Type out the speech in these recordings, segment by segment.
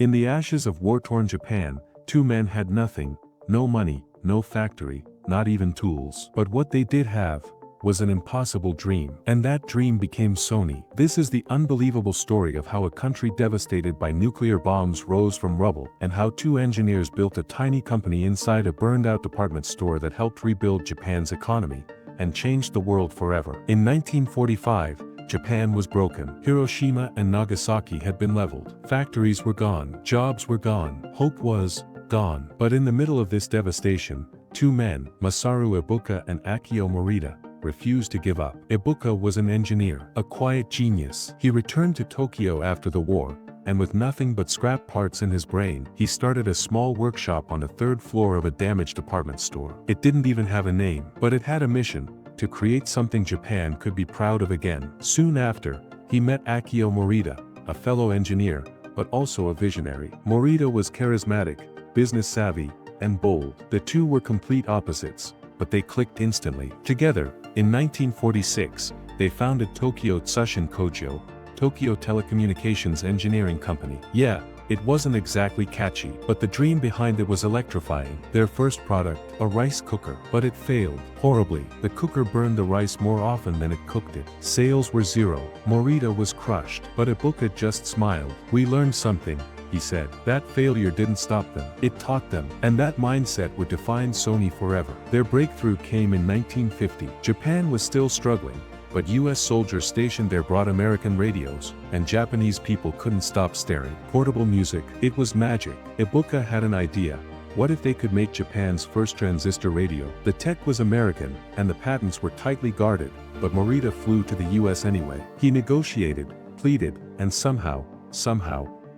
In the ashes of war-torn Japan, two men had nothing, no money, no factory, not even tools. But what they did have was an impossible dream. And that dream became Sony. This is the unbelievable story of how a country devastated by nuclear bombs rose from rubble, and how two engineers built a tiny company inside a burned-out department store that helped rebuild Japan's economy and changed the world forever. In 1945, Japan was broken. Hiroshima and Nagasaki had been leveled. Factories were gone. Jobs were gone. Hope was gone. But in the middle of this devastation, two men, Masaru Ibuka and Akio Morita, refused to give up. Ibuka was an engineer, a quiet genius. He returned to Tokyo after the war, and with nothing but scrap parts in his brain, he started a small workshop on the third floor of a damaged department store. It didn't even have a name, but it had a mission: to create something Japan could be proud of again. Soon after, he met Akio Morita, a fellow engineer, but also a visionary. Morita was charismatic, business-savvy, and bold. The two were complete opposites, but they clicked instantly. Together, in 1946, they founded Tokyo Tsushin Kojo, Tokyo Telecommunications Engineering Company. Yeah, it wasn't exactly catchy, but the dream behind it was electrifying. Their first product, a rice cooker, but it failed horribly. The cooker burned the rice more often than it cooked it. Sales were zero. Morita was crushed, but Ibuka just smiled. "We learned something," he said. That failure didn't stop them. It taught them. And that mindset would define Sony forever. Their breakthrough came in 1950. Japan was still struggling, but US soldiers stationed there brought American radios, and Japanese people couldn't stop staring. Portable music, it was magic. Ibuka had an idea. What if they could make Japan's first transistor radio? The tech was American, and the patents were tightly guarded, but Morita flew to the US anyway. He negotiated, pleaded, and somehow,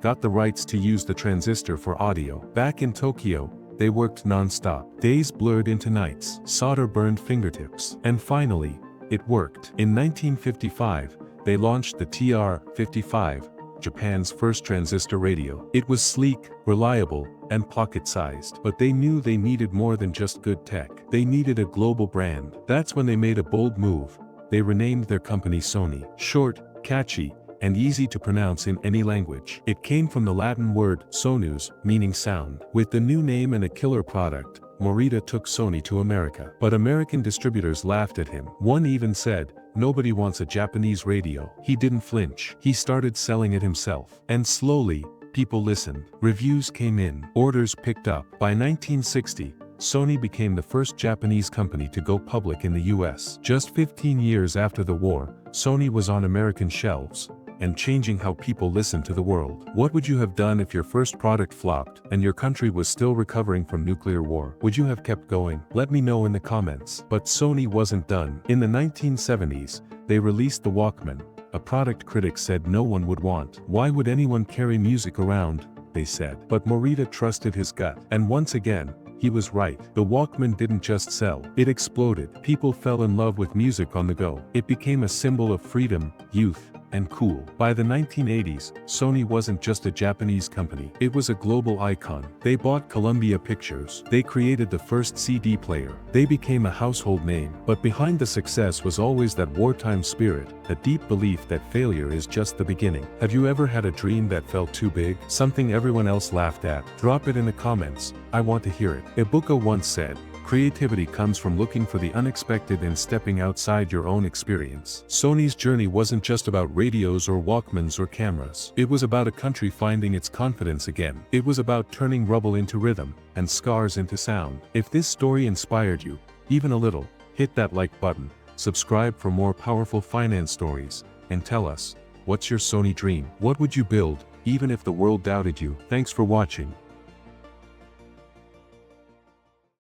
got the rights to use the transistor for audio. Back in Tokyo, they worked non-stop. Days blurred into nights. Solder burned fingertips. And finally, it worked. In 1955, they launched the TR-55, Japan's first transistor radio. It was sleek, reliable, and pocket-sized. But they knew they needed more than just good tech. They needed a global brand. That's when they made a bold move. They renamed their company Sony. Short, catchy, and easy to pronounce in any language. It came from the Latin word sonus, meaning sound. With the new name and a killer product, Morita took Sony to America. But American distributors laughed at him. One even said, "Nobody wants a Japanese radio." He didn't flinch. He started selling it himself. And slowly, people listened. Reviews came in. Orders picked up. By 1960, Sony became the first Japanese company to go public in the US. Just 15 years after the war, Sony was on American shelves, and changing how people listen to the world. What would you have done if your first product flopped, and your country was still recovering from nuclear war? Would you have kept going? Let me know in the comments. But Sony wasn't done. In the 1970s, they released the Walkman, a product critics said no one would want. Why would anyone carry music around? They said. But Morita trusted his gut. And once again, he was right. The Walkman didn't just sell. It exploded. People fell in love with music on the go. It became a symbol of freedom, youth, and cool. By the 1980s, Sony wasn't just a Japanese company. It was a global icon. They bought Columbia Pictures. They created the first CD player. They became a household name. But behind the success was always that wartime spirit, a deep belief that failure is just the beginning. Have you ever had a dream that felt too big? Something everyone else laughed at? Drop it in the comments. I want to hear it. Ibuka once said, "Creativity comes from looking for the unexpected and stepping outside your own experience." Sony's journey wasn't just about radios or Walkmans or cameras. It was about a country finding its confidence again. It was about turning rubble into rhythm, and scars into sound. If this story inspired you, even a little, hit that like button, subscribe for more powerful finance stories, and tell us, what's your Sony dream? What would you build, even if the world doubted you? Thanks for watching.